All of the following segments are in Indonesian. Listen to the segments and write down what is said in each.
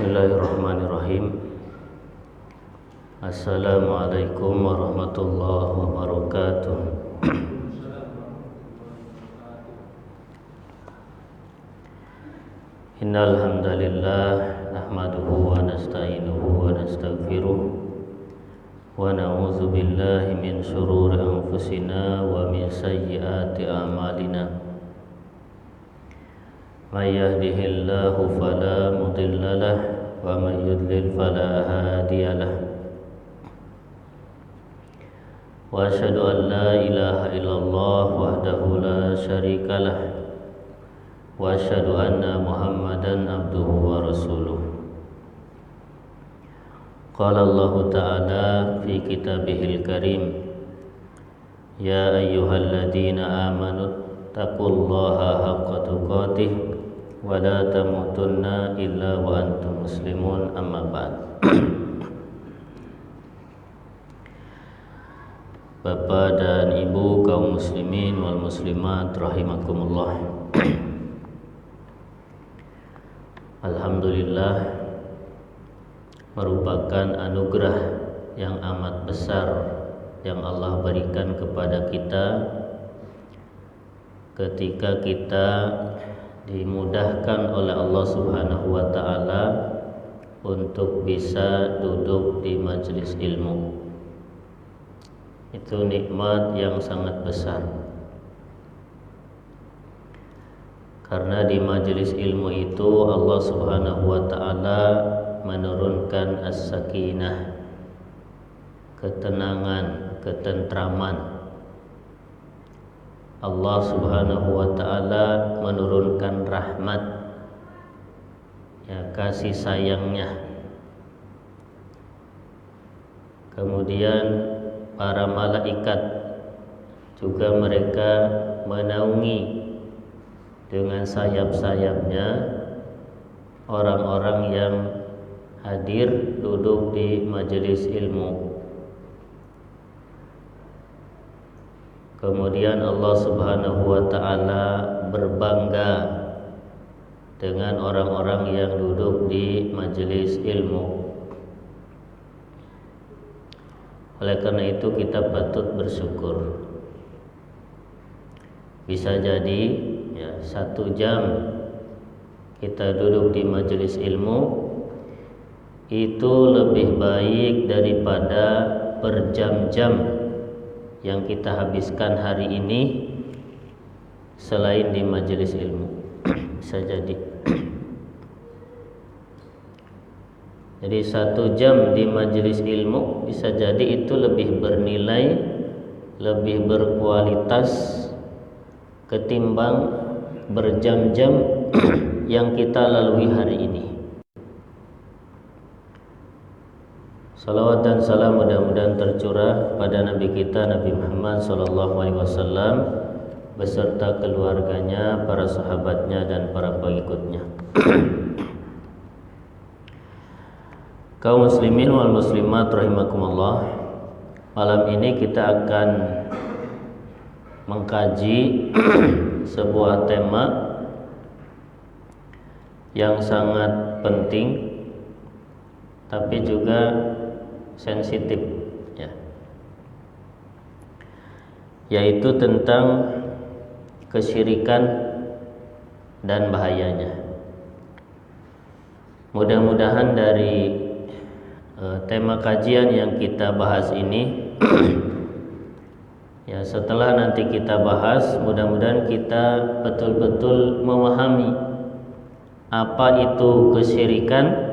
Bismillahirrahmanirrahim. Assalamualaikum warahmatullahi wabarakatuh. Innal hamdalillah nahmaduhu wa nasta'inuhu wa nastaghfiruh wa na'udzu billahi min shururi anfusina wa min sayyiati a'malina. May yahdihillahu fala mudilla lahu wa may yudlil fala hadiya lahu. Wa asyhadu an la ilaha illallah wahdahu la syarika lahu wa asyhadu anna Muhammadan abduhu wa rasuluh. Qala Allah Ta'ala fi kitabihil karim, ya ayyuhalladzina amanu taqullaha haqqa tuqatih wa la tamutunna illa wa antum muslimun, amma ba'd. Bapak dan Ibu kaum muslimin wal muslimat rahimakumullah. Alhamdulillah, merupakan anugerah yang amat besar yang Allah berikan kepada kita ketika kita dimudahkan oleh Allah Subhanahu wa Ta'ala untuk bisa duduk di majelis ilmu. Itu nikmat yang sangat besar, karena di majelis ilmu itu Allah Subhanahu wa Ta'ala menurunkan as-sakinah, ketenangan, ketentraman. Allah Subhanahu wa Ta'ala menurunkan rahmat, ya, kasih sayangnya. Kemudian para malaikat juga mereka menaungi dengan sayap-sayapnya orang-orang yang hadir duduk di majelis ilmu. Kemudian Allah Subhanahu wa Ta'ala berbangga dengan orang-orang yang duduk di majelis ilmu. Oleh karena itu kita patut bersyukur. Bisa jadi ya, 1 jam kita duduk di majelis ilmu itu lebih baik daripada berjam-jam yang kita habiskan hari ini selain di majelis ilmu. Bisa jadi. Jadi 1 jam di majelis ilmu bisa jadi itu lebih bernilai, lebih berkualitas ketimbang berjam-jam yang kita lalui hari ini. Salawat dan salam mudah-mudahan tercurah pada Nabi kita Nabi Muhammad SAW beserta keluarganya, para sahabatnya dan para pengikutnya. Kaum muslimin wal muslimat rahimakumullah, malam ini kita akan mengkaji sebuah tema yang sangat penting tapi juga sensitif, ya, yaitu tentang kesyirikan dan bahayanya. Mudah-mudahan dari tema kajian yang kita bahas ini ya, setelah nanti kita bahas, mudah-mudahan kita betul-betul memahami apa itu kesyirikan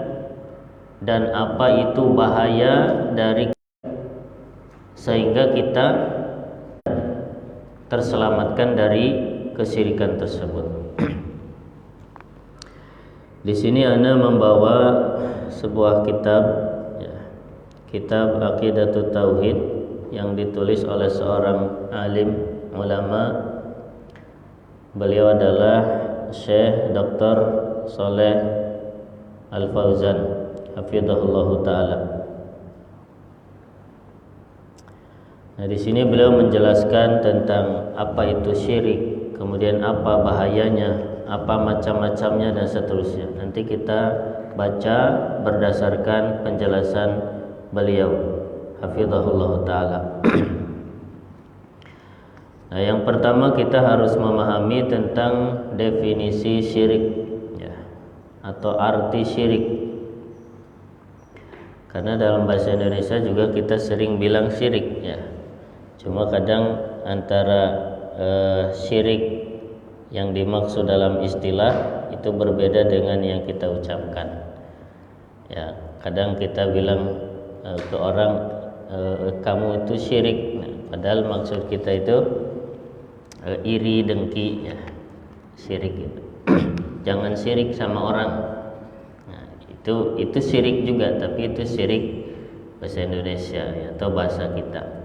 dan apa itu bahaya dari, sehingga kita terselamatkan dari kesyirikan tersebut. Di sini ana membawa sebuah kitab, ya, kitab Aqidatut Tauhid yang ditulis oleh seorang alim ulama. Beliau adalah Syekh Dr. Shalih Al-Fauzan hafizahullahu ta'ala. Nah, di sini beliau menjelaskan tentang apa itu syirik, kemudian apa bahayanya, apa macam-macamnya dan seterusnya. Nanti kita baca berdasarkan penjelasan beliau, hafizahullah taala. Nah, yang pertama kita harus memahami tentang definisi syirik, ya, atau arti syirik. Karena dalam bahasa Indonesia juga kita sering bilang syirik, ya. Cuma kadang antara syirik yang dimaksud dalam istilah itu berbeda dengan yang kita ucapkan. Ya, kadang kita bilang ke orang kamu itu syirik, nah, padahal maksud kita itu iri, dengki, ya, syirik itu. Jangan syirik sama orang. Nah, itu syirik juga, tapi itu syirik bahasa Indonesia, ya, atau bahasa kita.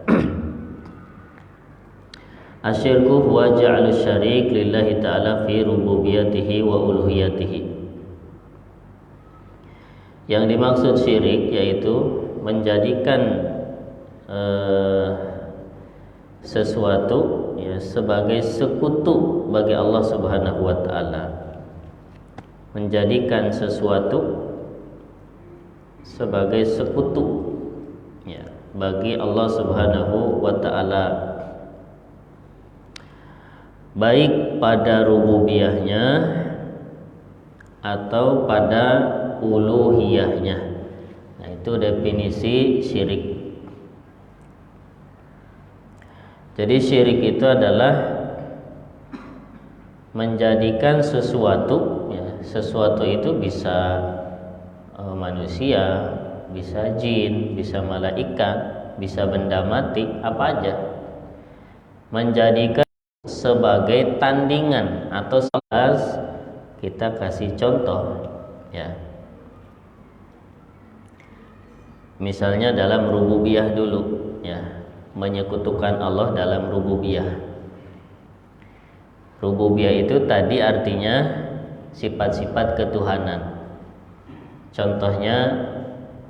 Asyirku huwa ja'lu syarik lillahi ta'ala fi rububiyatihi wa uluhiyatihi. Yang dimaksud syirik yaitu menjadikan sesuatu, ya, sebagai sekutu bagi Allah Subhanahu wa taala. Menjadikan sesuatu sebagai sekutu, ya, bagi Allah Subhanahu wa taala, baik pada rububiyahnya atau pada uluhiyahnya. Nah, itu definisi syirik. Jadi syirik itu adalah menjadikan sesuatu, ya, sesuatu itu bisa manusia, bisa jin, bisa malaikat, bisa benda mati, apa aja, menjadikan sebagai tandingan atau kita kasih contoh, ya. Misalnya dalam rububiyah dulu, ya, menyekutukan Allah dalam rububiyah. Rububiyah itu tadi artinya sifat-sifat ketuhanan. Contohnya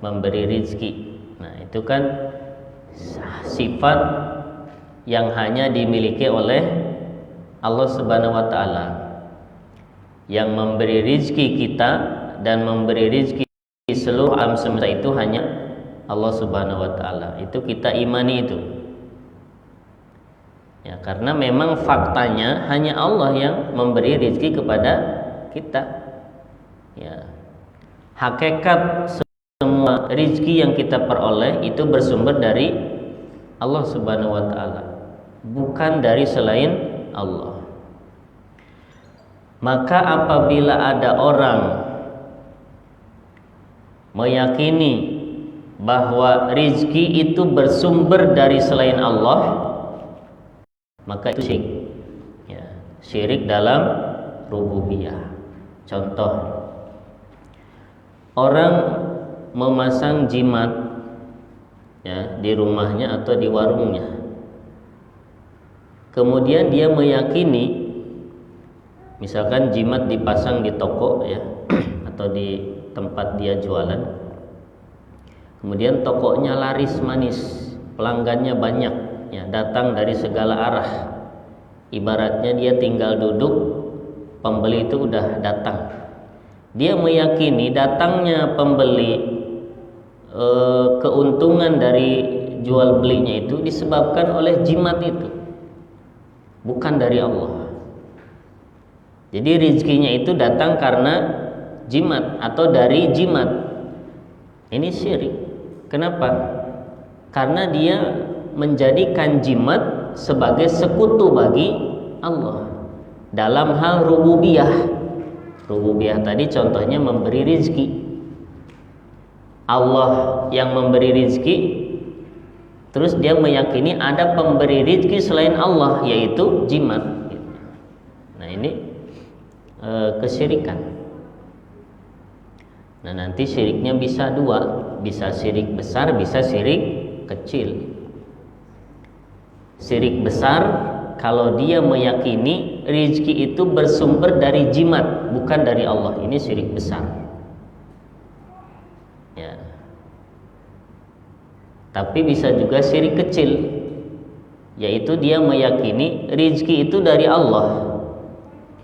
memberi rizki. Nah, itu kan sifat yang hanya dimiliki oleh Allah Subhanahu wa taala. Yang memberi rizki kita dan memberi rizki seluruh alam semesta itu hanya Allah Subhanahu wa taala. Itu kita imani itu. Ya, karena memang faktanya hanya Allah yang memberi rizki kepada kita. Ya. Hakikat semua rizki yang kita peroleh itu bersumber dari Allah Subhanahu wa taala, bukan dari selain Allah. Maka apabila ada orang meyakini bahwa rizki itu bersumber dari selain Allah, maka itu syirik, ya, syirik dalam rububiyah. Contoh, orang memasang jimat, ya, di rumahnya atau di warungnya. Kemudian dia meyakini, misalkan jimat dipasang di toko, ya, atau di tempat dia jualan. Kemudian tokonya laris manis, pelanggannya banyak, ya, datang dari segala arah. Ibaratnya dia tinggal duduk, pembeli itu udah datang. Dia meyakini datangnya pembeli, keuntungan dari jual belinya itu disebabkan oleh jimat itu, bukan dari Allah. Jadi rezekinya itu datang karena jimat atau dari jimat. Ini syirik. Kenapa? Karena dia menjadikan jimat sebagai sekutu bagi Allah dalam hal rububiyah. Rububiyah tadi contohnya memberi rezeki. Allah yang memberi rezeki, terus dia meyakini ada pemberi rezeki selain Allah, yaitu jimat. Nah, ini kesyirikan. Nah, nanti syiriknya bisa dua, bisa syirik besar, bisa syirik kecil. Syirik besar kalau dia meyakini rezeki itu bersumber dari jimat, bukan dari Allah. Ini syirik besar, ya. Tapi bisa juga syirik kecil, yaitu dia meyakini rezeki itu dari Allah,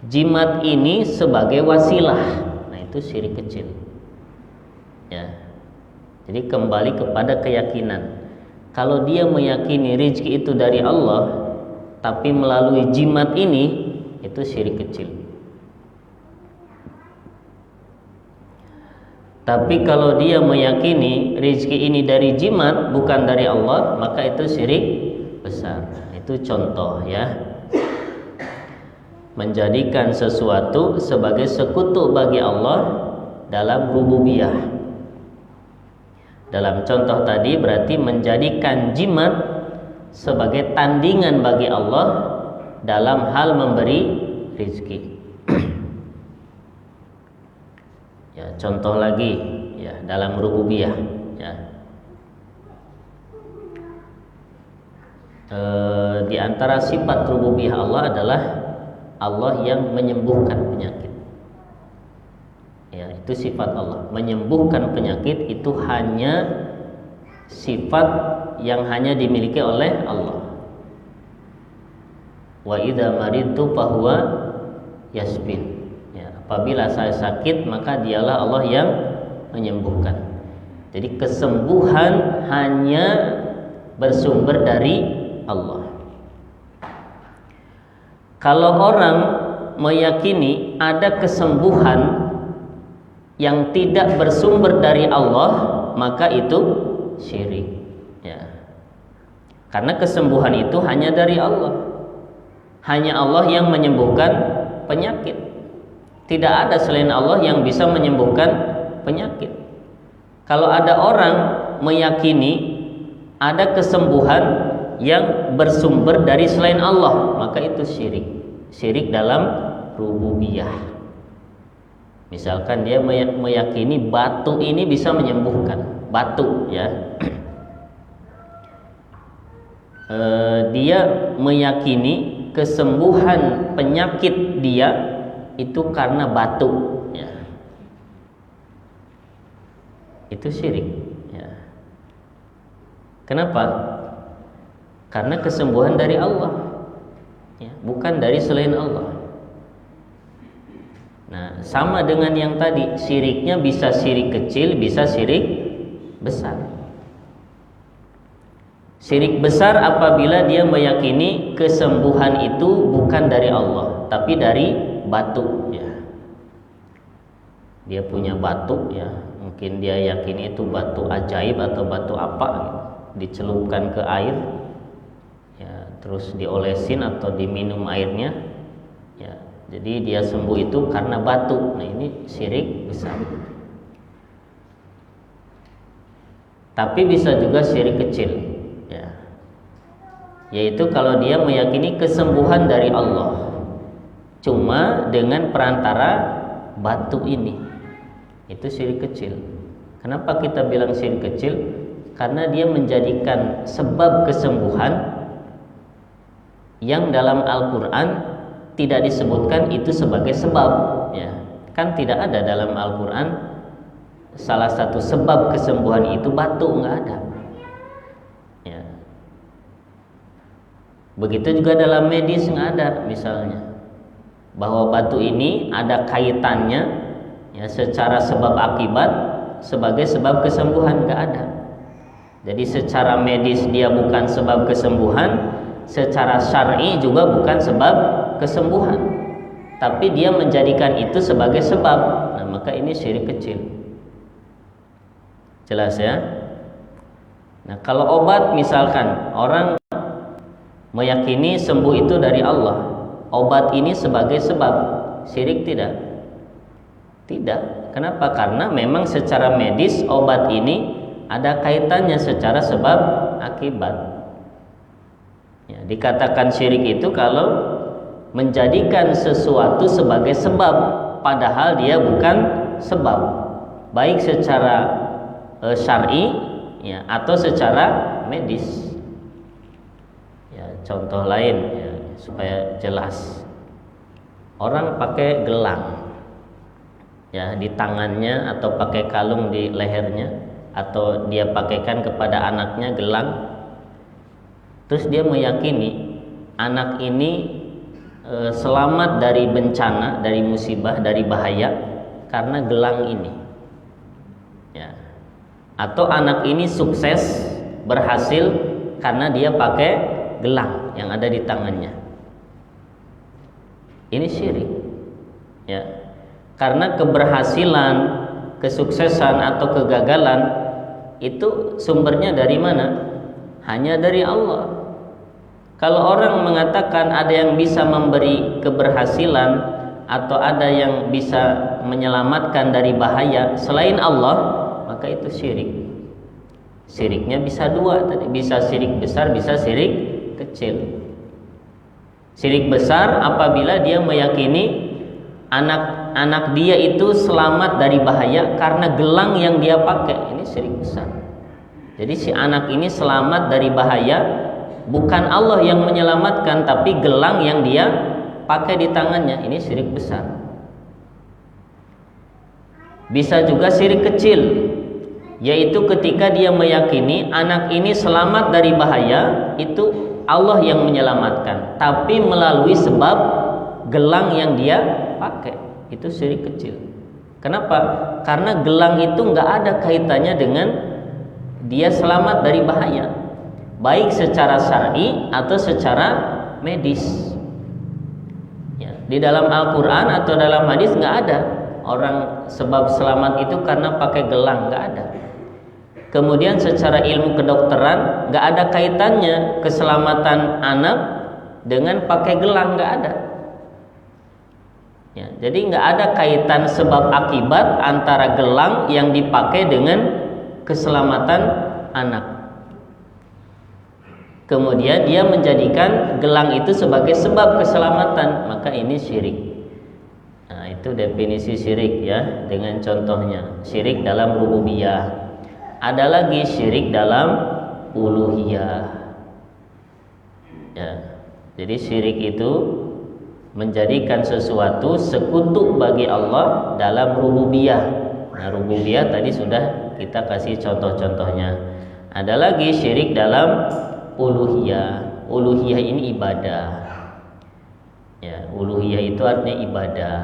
jimat ini sebagai wasilah. Nah, itu syirik kecil. Ya. Jadi kembali kepada keyakinan. Kalau dia meyakini rezeki itu dari Allah, tapi melalui jimat ini, itu syirik kecil. Tapi kalau dia meyakini rezeki ini dari jimat, bukan dari Allah, maka itu syirik besar. Itu contoh ya. Menjadikan sesuatu sebagai sekutu bagi Allah dalam rububiyah. Dalam contoh tadi berarti menjadikan jimat sebagai tandingan bagi Allah dalam hal memberi rezeki. Ya, contoh lagi ya dalam rububiyah ya. Di antara sifat rububiyah Allah adalah Allah yang menyembuhkan penyakit. Ya, itu sifat Allah. Menyembuhkan penyakit itu hanya sifat yang hanya dimiliki oleh Allah. Wa idza maridtu fahuwa yasbin. Ya, apabila saya sakit maka dialah Allah yang menyembuhkan. Jadi kesembuhan hanya bersumber dari Allah. Kalau orang meyakini ada kesembuhan yang tidak bersumber dari Allah, maka itu syirik ya. Karena kesembuhan itu hanya dari Allah. Hanya Allah yang menyembuhkan penyakit. Tidak ada selain Allah yang bisa menyembuhkan penyakit. Kalau ada orang meyakini ada kesembuhan yang bersumber dari selain Allah, maka itu syirik. Syirik dalam rububiyah. Misalkan dia meyakini batu ini bisa menyembuhkan, batu ya. Dia meyakini kesembuhan penyakit dia itu karena batu ya. Itu syirik ya. Kenapa? Karena kesembuhan dari Allah ya, bukan dari selain Allah. Nah, sama dengan yang tadi, syiriknya bisa syirik kecil, bisa syirik besar. Syirik besar apabila dia meyakini kesembuhan itu bukan dari Allah, tapi dari batu ya. Dia punya batu ya, mungkin dia yakini itu batu ajaib atau batu apa gitu. Dicelupkan ke air ya, terus diolesin atau diminum airnya ya. Jadi dia sembuh itu karena batu. Nah, ini syirik besar. Tapi bisa juga syirik kecil ya. Yaitu kalau dia meyakini kesembuhan dari Allah cuma dengan perantara batu ini. Itu syirik kecil. Kenapa kita bilang syirik kecil? Karena dia menjadikan sebab kesembuhan yang dalam Al-Quran tidak disebutkan itu sebagai sebab ya. Kan tidak ada dalam Al-Quran salah satu sebab kesembuhan itu batu, nggak ada ya. Begitu juga dalam medis nggak ada misalnya bahwa batu ini ada kaitannya ya secara sebab akibat sebagai sebab kesembuhan, nggak ada. Jadi secara medis dia bukan sebab kesembuhan, secara syar'i juga bukan sebab kesembuhan, tapi dia menjadikan itu sebagai sebab. Nah, maka ini syirik kecil. Jelas ya? Nah, kalau obat misalkan orang meyakini sembuh itu dari Allah, obat ini sebagai sebab, syirik tidak? Tidak. Kenapa? Karena memang secara medis obat ini ada kaitannya secara sebab akibat ya. Dikatakan syirik itu kalau menjadikan sesuatu sebagai sebab padahal dia bukan sebab, baik secara syar'i ya atau secara medis ya. Contoh lain ya, supaya jelas, orang pakai gelang ya di tangannya atau pakai kalung di lehernya atau dia pakaikan kepada anaknya gelang, terus dia meyakini anak ini selamat dari bencana, dari musibah, dari bahaya karena gelang ini. Ya. Atau anak ini sukses, berhasil karena dia pakai gelang yang ada di tangannya. Ini syirik. Ya. Karena keberhasilan, kesuksesan atau kegagalan itu sumbernya dari mana? Hanya dari Allah. Kalau orang mengatakan ada yang bisa memberi keberhasilan atau ada yang bisa menyelamatkan dari bahaya selain Allah, maka itu syirik. Syiriknya bisa dua tadi, bisa syirik besar, bisa syirik kecil. Syirik besar apabila dia meyakini anak dia itu selamat dari bahaya karena gelang yang dia pakai. Ini syirik besar. Jadi si anak ini selamat dari bahaya, bukan Allah yang menyelamatkan, tapi gelang yang dia pakai di tangannya. Ini syirik besar. Bisa juga syirik kecil, yaitu ketika dia meyakini anak ini selamat dari bahaya, itu Allah yang menyelamatkan, tapi melalui sebab gelang yang dia pakai. Itu syirik kecil. Kenapa? Karena gelang itu nggak ada kaitannya dengan dia selamat dari bahaya, baik secara syar'i atau secara medis. Ya, di dalam Al-Quran atau dalam hadis nggak ada orang sebab selamat itu karena pakai gelang, nggak ada. Kemudian secara ilmu kedokteran nggak ada kaitannya keselamatan anak dengan pakai gelang, nggak ada. Ya, jadi nggak ada kaitan sebab akibat antara gelang yang dipakai dengan keselamatan anak. Kemudian dia menjadikan gelang itu sebagai sebab keselamatan, maka ini syirik. Nah, itu definisi syirik ya, dengan contohnya. Syirik dalam rububiyah. Ada lagi syirik dalam uluhiyah. Ya. Jadi syirik itu menjadikan sesuatu sekutu bagi Allah dalam rububiyah. Nah, rububiyah tadi sudah kita kasih contoh-contohnya. Ada lagi syirik dalam uluhiyah. Uluhiyah ini ibadah. Ya, uluhiyah itu artinya ibadah.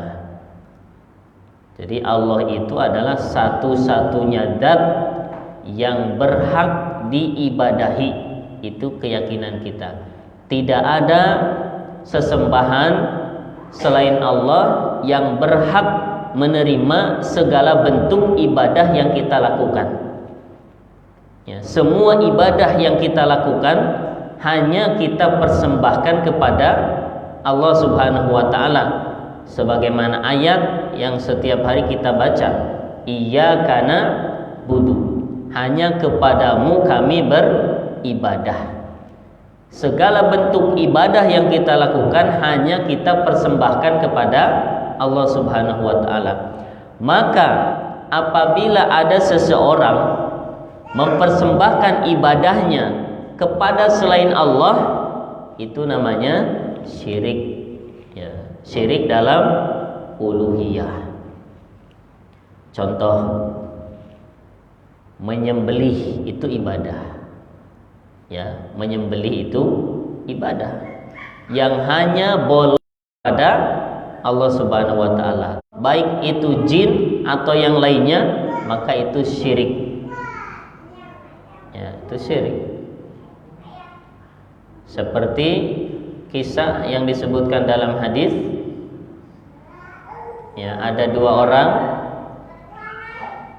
Jadi Allah itu adalah satu-satunya zat yang berhak diibadahi. Itu keyakinan kita. Tidak ada sesembahan selain Allah yang berhak menerima segala bentuk ibadah yang kita lakukan. Ya, semua ibadah yang kita lakukan hanya kita persembahkan kepada Allah Subhanahu wa taala, sebagaimana ayat yang setiap hari kita baca, iyyaka na'budu, hanya kepadamu kami beribadah. Segala bentuk ibadah yang kita lakukan hanya kita persembahkan kepada Allah Subhanahu wa taala. Maka apabila ada seseorang mempersembahkan ibadahnya kepada selain Allah, itu namanya syirik. Ya, syirik dalam uluhiyah. Contoh, menyembelih itu ibadah. Ya, menyembelih itu ibadah yang hanya boleh pada Allah Subhanahu wa taala. Baik itu jin atau yang lainnya, maka itu syirik. Ya, itu syirik. Seperti kisah yang disebutkan dalam hadis. Ya, ada dua orang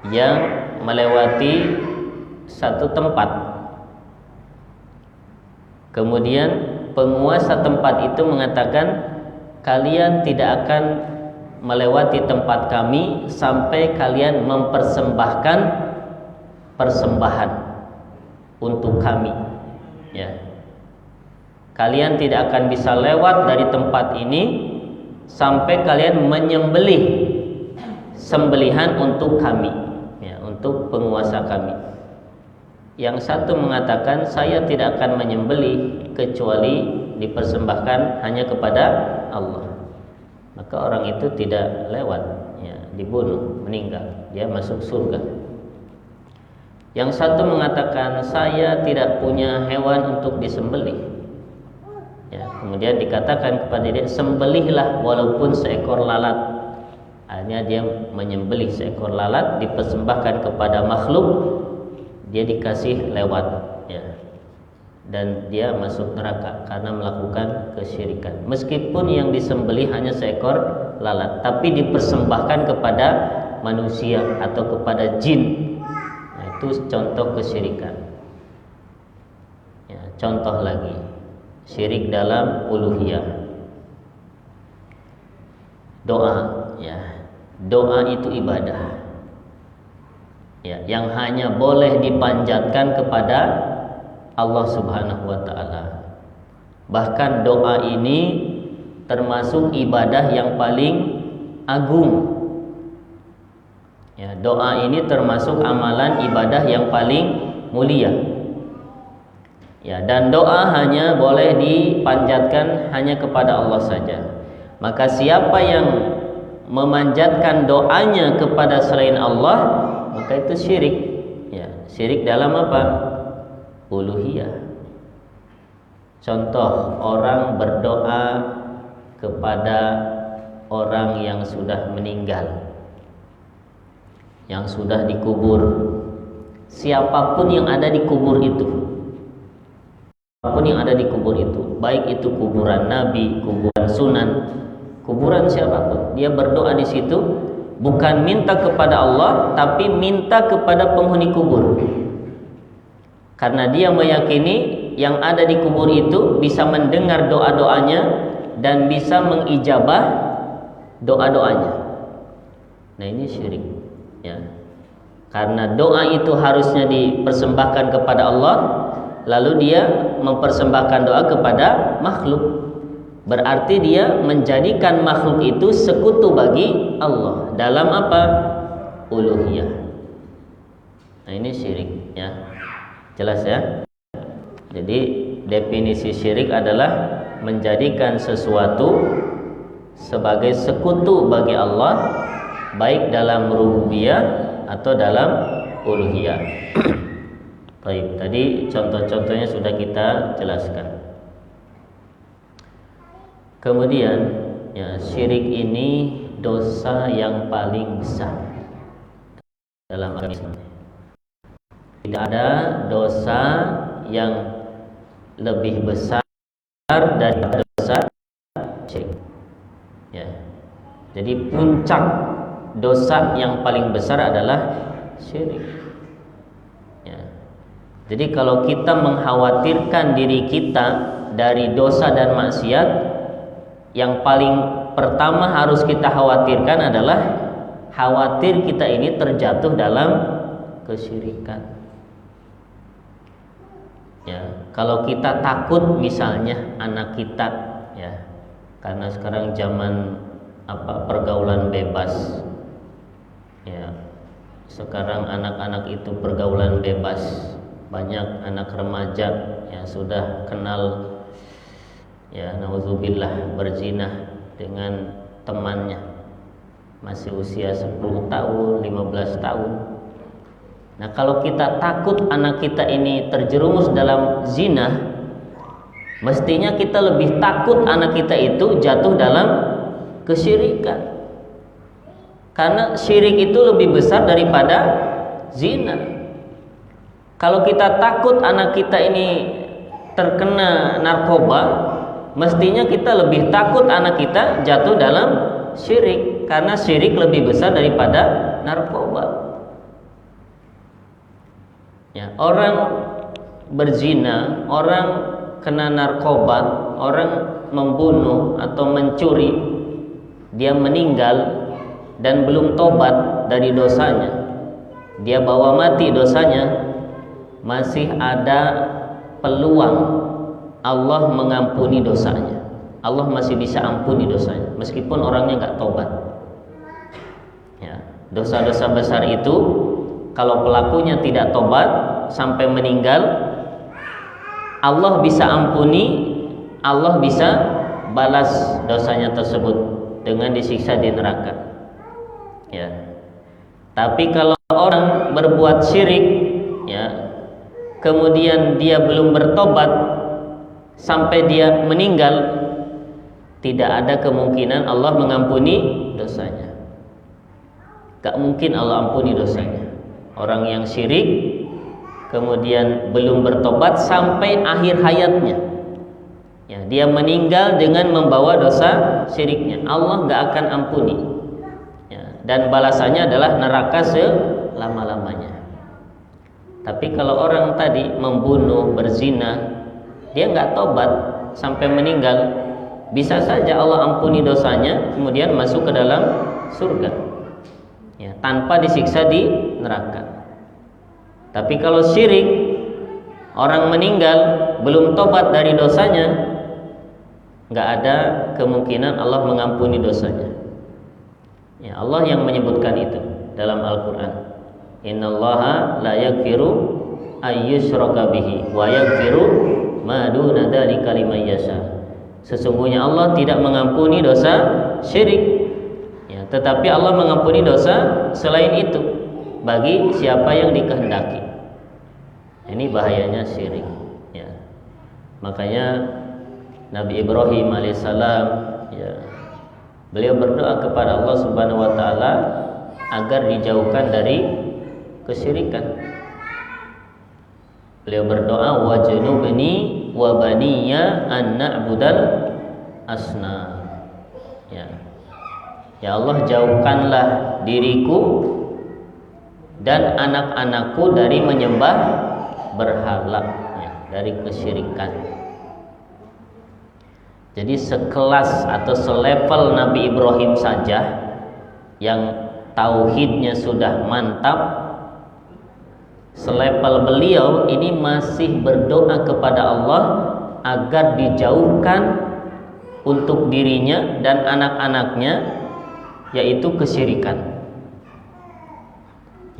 yang melewati satu tempat. Kemudian penguasa tempat itu mengatakan, kalian tidak akan melewati tempat kami sampai kalian mempersembahkan persembahan untuk kami. Ya. Kalian tidak akan bisa lewat dari tempat ini sampai kalian menyembelih sembelihan untuk kami, ya, untuk penguasa kami. Yang satu mengatakan, saya tidak akan menyembelih kecuali dipersembahkan hanya kepada Allah. Maka orang itu tidak lewat, ya, dibunuh, meninggal, dia masuk surga. Yang satu mengatakan, saya tidak punya hewan untuk disembelih, Ya, kemudian dikatakan kepada dia, sembelihlah walaupun seekor lalat. Akhirnya dia menyembelih seekor lalat, dipersembahkan kepada makhluk, dia dikasih lewat, ya. Dan dia masuk neraka karena melakukan kesyirikan. Meskipun yang disembelih hanya seekor lalat, tapi dipersembahkan kepada manusia atau kepada jin. Nah, itu contoh kesyirikan. Ya, contoh lagi, syirik dalam uluhiyah. Doa, ya. Doa itu ibadah. Ya, yang hanya boleh dipanjatkan kepada Allah Subhanahu wa taala. Bahkan doa ini termasuk ibadah yang paling agung. Ya, doa ini termasuk amalan ibadah yang paling mulia. Ya, dan doa hanya boleh dipanjatkan hanya kepada Allah saja. Maka siapa yang memanjatkan doanya kepada selain Allah, maka itu syirik. Ya, syirik dalam apa? Uluhiyah. Contoh, orang berdoa kepada orang yang sudah meninggal, yang sudah dikubur. Siapapun yang ada di kubur itu, apapun yang ada di kubur itu, baik itu kuburan nabi, kuburan sunan, kuburan siapapun, dia berdoa di situ bukan minta kepada Allah, tapi minta kepada penghuni kubur. Karena dia meyakini yang ada di kubur itu bisa mendengar doa-doanya dan bisa mengijabah doa-doanya. Nah, ini syirik, ya. Karena doa itu harusnya dipersembahkan kepada Allah, lalu dia mempersembahkan doa kepada makhluk. Berarti dia menjadikan makhluk itu sekutu bagi Allah dalam apa? Uluhiyah. Nah, ini syirik, ya. Jelas, ya? Jadi definisi syirik adalah menjadikan sesuatu sebagai sekutu bagi Allah, baik dalam rububiyah atau dalam uluhiyah. Baik, tadi contoh-contohnya sudah kita jelaskan. Kemudian, ya, syirik ini dosa yang paling besar dalam agama Islam. Tidak ada dosa yang lebih besar dari dosa syirik. Ya. Jadi puncak dosa yang paling besar adalah syirik. Ya. Jadi kalau kita mengkhawatirkan diri kita dari dosa dan maksiat, yang paling pertama harus kita khawatirkan adalah khawatir kita ini terjatuh dalam kesyirikan. Ya, kalau kita takut misalnya anak kita, ya, karena sekarang zaman pergaulan bebas, ya, sekarang anak-anak itu pergaulan bebas, banyak anak remaja yang sudah kenal, ya, nauzubillah, berzina dengan temannya masih usia 10 tahun, 15 tahun. Nah, kalau kita takut anak kita ini terjerumus dalam zina, mestinya kita lebih takut anak kita itu jatuh dalam kesyirikan. Karena syirik itu lebih besar daripada zina. Kalau kita takut anak kita ini terkena narkoba, mestinya kita lebih takut anak kita jatuh dalam syirik, karena syirik lebih besar daripada narkoba. Ya, orang berzina, orang kena narkoba, orang membunuh atau mencuri, dia meninggal dan belum tobat dari dosanya, dia bawa mati dosanya, masih ada peluang Allah mengampuni dosanya. Allah masih bisa ampuni dosanya meskipun orangnya nggak tobat. Ya, dosa-dosa besar itu kalau pelakunya tidak tobat sampai meninggal, Allah bisa ampuni, Allah bisa balas dosanya tersebut dengan disiksa di neraka. Ya. Tapi kalau orang berbuat syirik, ya, kemudian dia belum bertobat, sampai dia meninggal, tidak ada kemungkinan Allah mengampuni dosanya. Gak mungkin Allah ampuni dosanya. Orang yang syirik kemudian belum bertobat sampai akhir hayatnya, ya, dia meninggal dengan membawa dosa syiriknya, Allah gak akan ampuni, ya, dan balasannya adalah neraka selama-lamanya. Tapi kalau orang tadi membunuh, berzina, dia gak tobat sampai meninggal, bisa saja Allah ampuni dosanya kemudian masuk ke dalam surga, ya, tanpa disiksa di neraka. Tapi kalau syirik, orang meninggal belum tobat dari dosanya, nggak ada kemungkinan Allah mengampuni dosanya. Ya, Allah yang menyebutkan itu dalam Al-Quran. Innallaha la yaghfiru ayyushraka bihi wa yaghfiru ma duna dzalika liman yasha. Sesungguhnya Allah tidak mengampuni dosa syirik, ya, tetapi Allah mengampuni dosa selain itu bagi siapa yang dikehendaki. Ini bahayanya syirik, ya. Makanya Nabi Ibrahim alaihissalam, ya, beliau berdoa kepada Allah Subhanahu wa taala agar dijauhkan dari kesyirikan. Beliau berdoa, wajnubni wa baniya an na'budal asnam. Ya. Ya Allah, jauhkanlah diriku dan anak-anakku dari menyembah berhala, ya, dari kesyirikan. Jadi sekelas atau selevel Nabi Ibrahim saja yang tauhidnya sudah mantap, selevel beliau ini masih berdoa kepada Allah agar dijauhkan untuk dirinya dan anak-anaknya yaitu kesyirikan.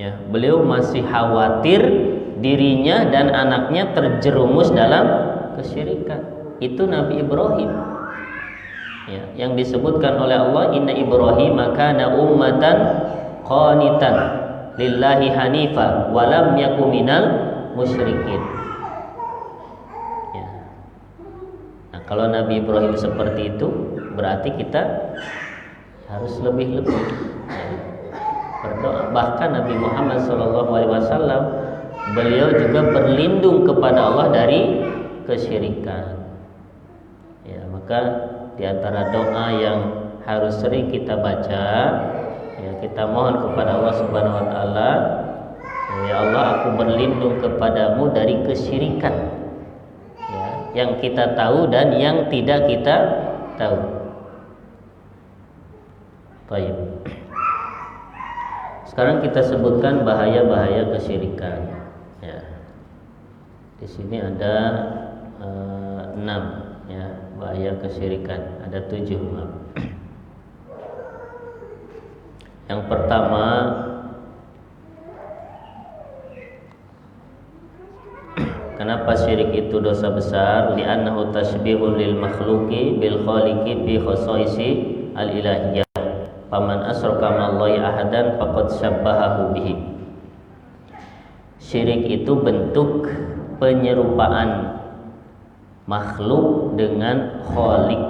Ya, beliau masih khawatir dirinya dan anaknya terjerumus dalam kesyirikan. Itu Nabi Ibrahim, ya, yang disebutkan oleh Allah, inna Ibrahim kana ummatan qanitan lillahi hanifa wa lam yakun minal musyrikin. Ya. Nah, kalau Nabi Ibrahim seperti itu, berarti kita harus lebih-lebih, ya, berdoa. Bahkan Nabi Muhammad SAW, beliau juga berlindung kepada Allah dari kesyirikan. Ya, maka di antara doa yang harus sering kita baca, ya, kita mohon kepada Allah Subhanahu wa taala, ya Allah, aku berlindung kepadamu dari kesyirikan, ya, yang kita tahu dan yang tidak kita tahu. Baik. Sekarang kita sebutkan bahaya-bahaya kesyirikan. Ya. Di sini ada 6, ya, bahaya kesyirikan. Ada 7, maaf. Yang pertama, kenapa syirik itu dosa besar? Li'annahu tashbihun lil makhluqi bil khaliqi bi khasaisi al ilahiyah. Faman asyraka ma'allahi ahadan faqad syabbahahu bihi. Syirik itu bentuk penyerupaan makhluk dengan khaliq.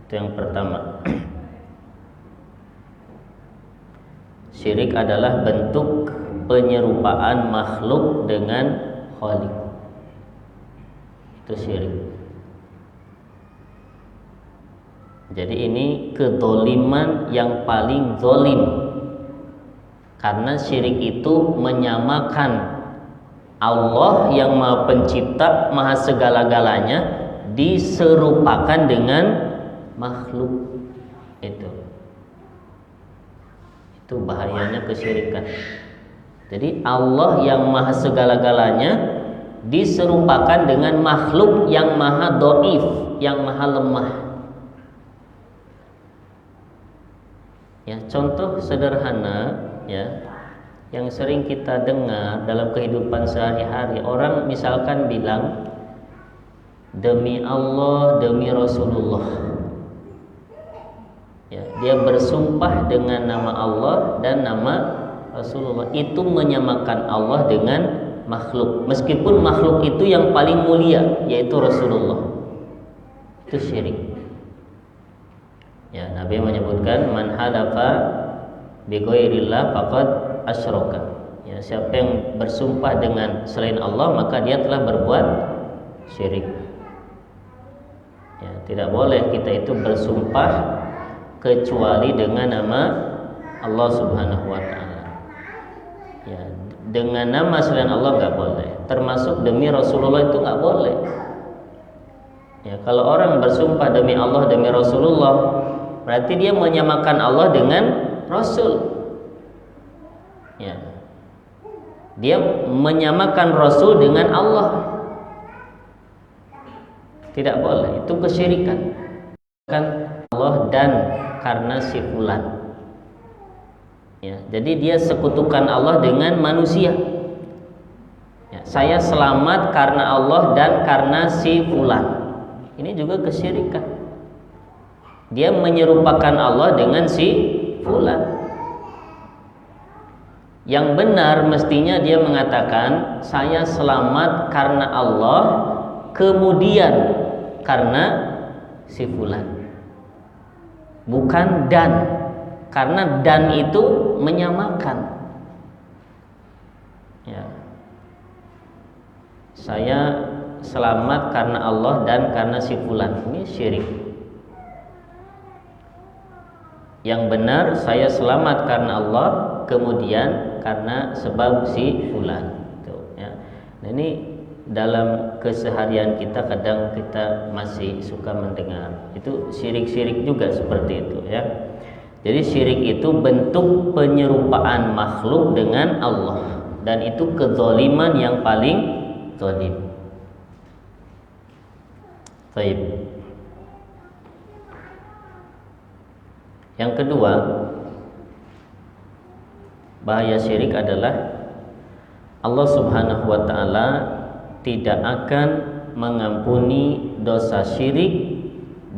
Itu yang pertama. Syirik adalah bentuk penyerupaan makhluk dengan khaliq. Itu syirik. Jadi ini kedzaliman yang paling zalim, karena syirik itu menyamakan Allah yang Maha Pencipta, Maha segala-galanya, diserupakan dengan makhluk. Itu bahayanya kesyirikan. Jadi Allah yang Maha segala-galanya diserupakan dengan makhluk yang maha dhaif, yang maha lemah. Ya, contoh sederhana, ya, yang sering kita dengar dalam kehidupan sehari-hari, orang misalkan bilang demi Allah, demi Rasulullah. Ya, dia bersumpah dengan nama Allah dan nama Rasulullah. Itu menyamakan Allah dengan makhluk, meskipun makhluk itu yang paling mulia yaitu Rasulullah, itu syirik. Ya, Nabi menyebutkan man halafa bi ghairillah faqad asyraka. Ya, siapa yang bersumpah dengan selain Allah maka dia telah berbuat syirik. Ya, tidak boleh kita itu bersumpah kecuali dengan nama Allah Subhanahu wa taala. Ya, dengan nama selain Allah enggak boleh. Termasuk demi Rasulullah itu enggak boleh. Ya, kalau orang bersumpah demi Allah, demi Rasulullah, berarti dia menyamakan Allah dengan Rasul. Ya. Dia menyamakan Rasul dengan Allah. Tidak boleh, itu kesyirikan. Kan Allah dan karena si fulan. Ya, jadi dia sekutukan Allah dengan manusia. Ya, saya selamat karena Allah dan karena si fulan. Ini juga kesyirikan. Dia menyerupakan Allah dengan si fulan. Yang benar mestinya dia mengatakan saya selamat karena Allah, kemudian karena si fulan. Bukan dan, karena dan itu menyamakan. Ya. Saya selamat karena Allah dan karena si fulan. Ini syirik. Yang benar saya selamat karena Allah, kemudian karena sebab si fulan. Ya. Nah, ini dalam keseharian kita kadang kita masih suka mendengar. Itu syirik-syirik juga seperti itu ya. Jadi syirik itu bentuk penyerupaan makhluk dengan Allah, dan itu kezaliman yang paling zalim. Baik. Yang kedua, bahaya syirik adalah Allah Subhanahu wa taala tidak akan mengampuni dosa syirik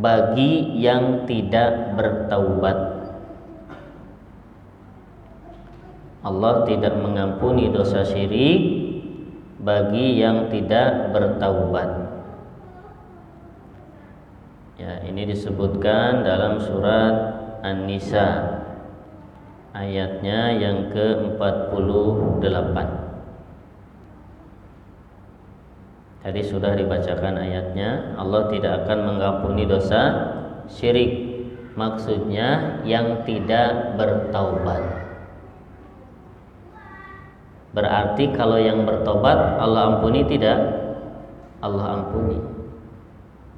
bagi yang tidak bertaubat. Allah tidak mengampuni dosa syirik bagi yang tidak bertaubat. Ya, ini disebutkan dalam surat An-Nisa ayatnya yang ke-48. Tadi sudah dibacakan ayatnya, Allah tidak akan mengampuni dosa syirik. Maksudnya yang tidak bertaubat. Berarti kalau yang bertobat Allah ampuni tidak? Allah ampuni.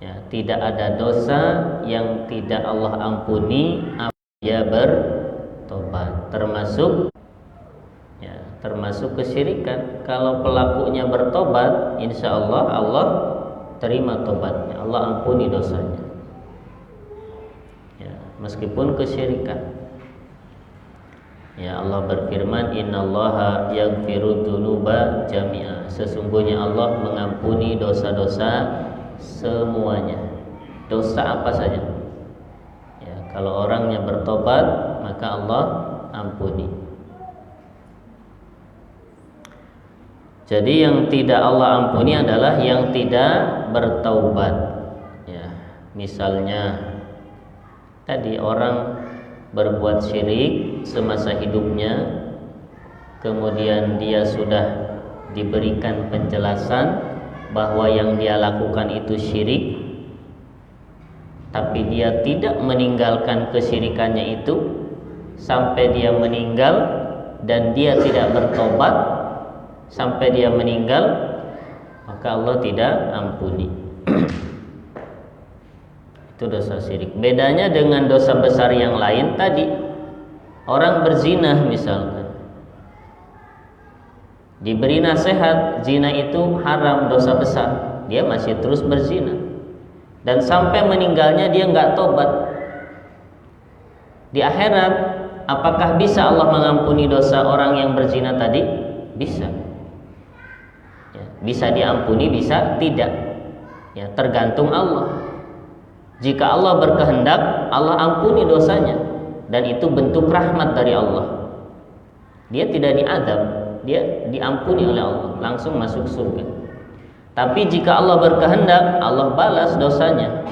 Ya, tidak ada dosa yang tidak Allah ampuni apabila dia bertobat. Termasuk kesyirikan. Kalau pelakunya bertobat, insya Allah Allah terima tobatnya, Allah ampuni dosanya. Ya, meskipun kesyirikan. Ya, Allah berfirman, innallaha yaghfiru dzunuba jami'a. Sesungguhnya Allah mengampuni dosa-dosa semuanya. Dosa apa saja. Ya, kalau orangnya bertobat, maka Allah ampuni. Jadi yang tidak Allah ampuni adalah yang tidak bertaubat. Ya, misalnya tadi orang berbuat syirik semasa hidupnya, kemudian dia sudah diberikan penjelasan bahwa yang dia lakukan itu syirik, tapi dia tidak meninggalkan kesyirikannya itu sampai dia meninggal, dan dia tidak bertobat sampai dia meninggal, maka Allah tidak ampuni. Itu dosa syirik. Bedanya dengan dosa besar yang lain tadi, orang berzina misalkan, diberi nasihat zina itu haram, dosa besar, dia masih terus berzina, dan sampai meninggalnya dia nggak tobat. Di akhirat, apakah bisa Allah mengampuni dosa orang yang berzina tadi? Bisa. Ya, bisa diampuni, bisa tidak. Ya, tergantung Allah. Jika Allah berkehendak, Allah ampuni dosanya, dan itu bentuk rahmat dari Allah. Dia tidak diadab. dia diampuni oleh Allah, langsung masuk surga. Tapi jika Allah berkehendak, Allah balas dosanya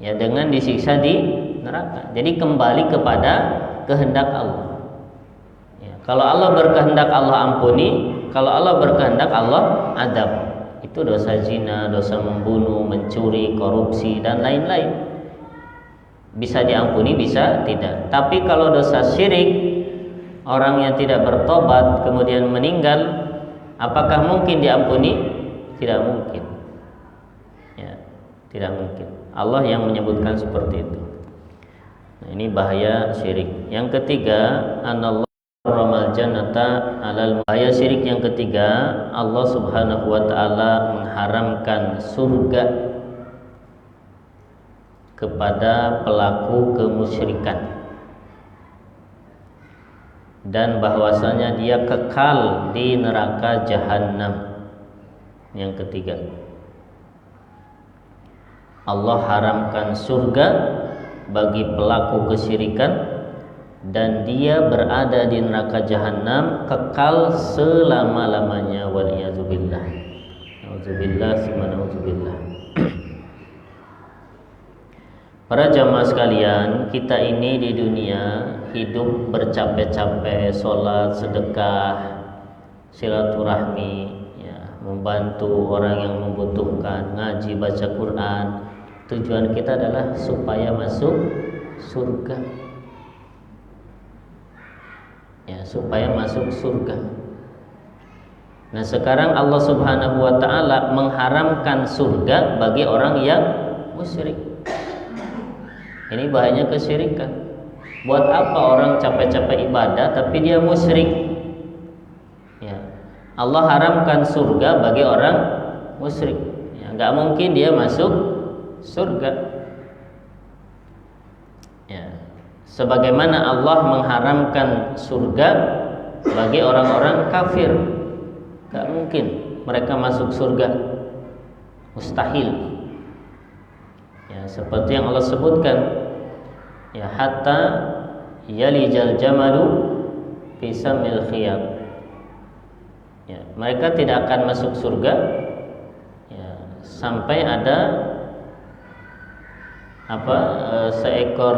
ya dengan disiksa di neraka. Jadi kembali kepada kehendak Allah. Ya, kalau Allah berkehendak Allah ampuni, kalau Allah berkehendak Allah adab. Itu dosa zina, dosa membunuh, mencuri, korupsi dan lain-lain. Bisa diampuni, bisa tidak. Tapi kalau dosa syirik, orang yang tidak bertobat kemudian meninggal, apakah mungkin diampuni? Tidak mungkin. Ya, tidak mungkin. Allah yang menyebutkan seperti itu. Nah, ini bahaya syirik. Yang ketiga, anallahu harramal jannata alal. Bahaya syirik yang ketiga, Allah Subhanahu wa taala mengharamkan surga kepada pelaku kemusyrikan, dan bahwasanya dia kekal di neraka jahanam. Yang ketiga, Allah haramkan surga bagi pelaku kesyirikan dan dia berada di neraka jahanam kekal selama-lamanya. Waliyadzubillah. Nauzubillah summa nauzubillah. Para jamaah sekalian, kita ini di dunia hidup bercapek-capek, sholat, sedekah, silaturahmi, ya, membantu orang yang membutuhkan, ngaji, baca Quran. Tujuan kita adalah supaya masuk surga. Ya, supaya masuk surga. Nah, sekarang Allah Subhanahu wa taala mengharamkan surga bagi orang yang musyrik. Ini bahayanya kesyirikan. Buat apa orang capek-capek ibadah tapi dia musyrik? Ya. Allah haramkan surga bagi orang musyrik. Ya, enggak mungkin dia masuk surga. Ya. Sebagaimana Allah mengharamkan surga bagi orang-orang kafir. Enggak mungkin mereka masuk surga. Mustahil. Ya, seperti yang Allah sebutkan, ya, hatta yalijal jamalu fi samil khiyat. Ya, mereka tidak akan masuk surga ya, sampai ada seekor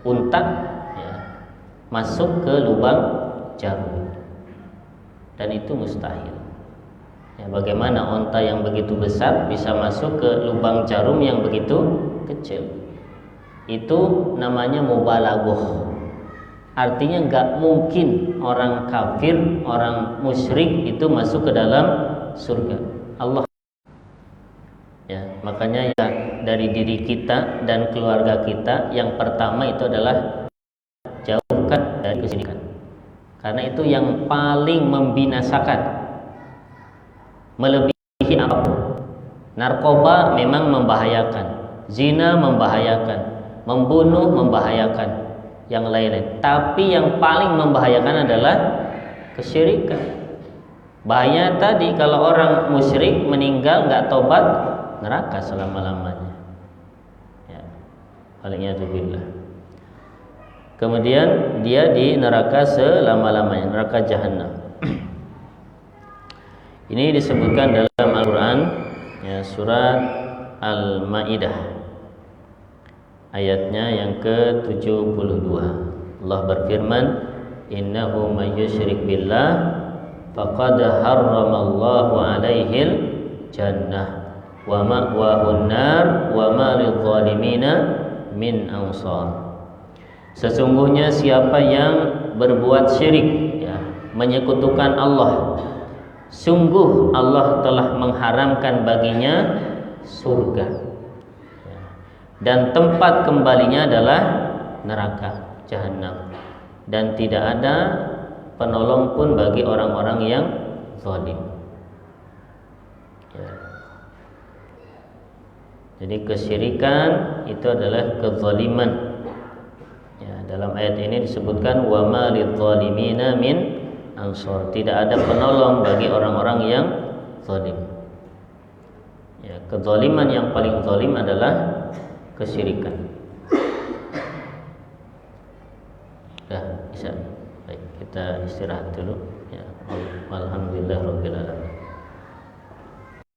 unta ya, masuk ke lubang jarum, dan itu mustahil. Ya, bagaimana onta yang begitu besar bisa masuk ke lubang jarum yang begitu kecil? Itu namanya mubalaghah. Artinya nggak mungkin orang kafir, orang musyrik itu masuk ke dalam surga Allah. Ya, makanya ya dari diri kita dan keluarga kita yang pertama itu adalah jauhkan dari kesyirikan. Karena itu yang paling membinasakan. Melebihi apapun. Narkoba memang membahayakan, zina membahayakan, membunuh membahayakan, yang lain-lain. Tapi yang paling membahayakan adalah kesyirikan. Bahaya tadi kalau orang musyrik meninggal nggak tobat, neraka selama-lamanya. Ya. Waliyadzubillah. Kemudian dia di neraka selama-lamanya, neraka jahanam. Ini disebutkan dalam Al-Quran ya, surat Al-Ma'idah ayatnya yang ke-72. Allah berfirman, innahu may yusyrik billah faqad harramallahu alaihil jannah wa ma'wahun nar wa ma lidh-dhalimina min ansar. Sesungguhnya siapa yang berbuat syirik ya, menyekutukan Allah, sungguh Allah telah mengharamkan baginya surga dan tempat kembalinya adalah neraka jahanam, dan tidak ada penolong pun bagi orang-orang yang zalim. Ya. Jadi kesyirikan itu adalah kezaliman. Ya, dalam ayat ini disebutkan wa ma lidh-dhalimina min ansor, tidak ada penolong bagi orang-orang yang zalim. Ya, kezaliman yang paling zalim adalah kesyirikan. Dah bisa. Baik, kita istirahat dulu. Ya, alhamdulillah rabbil alamin.